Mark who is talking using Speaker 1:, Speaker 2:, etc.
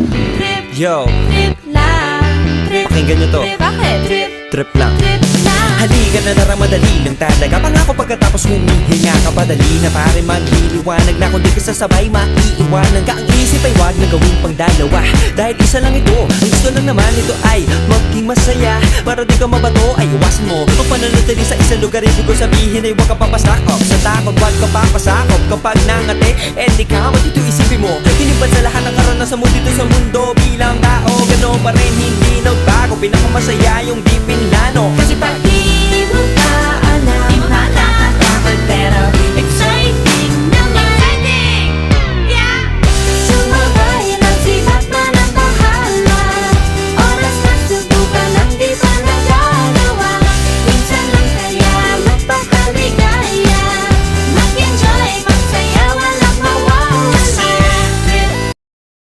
Speaker 1: Trip,
Speaker 2: Yo,
Speaker 1: trip lang. Trip,
Speaker 2: pakinggan nyo to.
Speaker 1: trip, bakit? Trip,
Speaker 2: Trip lang.
Speaker 1: trip lang.
Speaker 2: Halika na tara, madali lang talaga. Pangako pagkatapos humihinga ka, padali na pare magliliwanag na. Kung di ka sasabay, maiiwanan ka. Ang isip ay wag na gawin pang dalawa, dahil isa lang ito. Ang gusto lang naman ito ay maging masaya. Para di ka mabato ay iwasan mo kung pananatili sa isang lugar. Ibig ko sabihin ay huwag ka papasakop sa takot, huwag ka papasakop. Kapag nangate, di ka matito isipin mo. Hinipan sa lahat ng karanasan mo dito sa mundo. Bilang tao, gano'n pa rin hindi nagbago. Pinakamasaya yung di pinlano. Kasi pag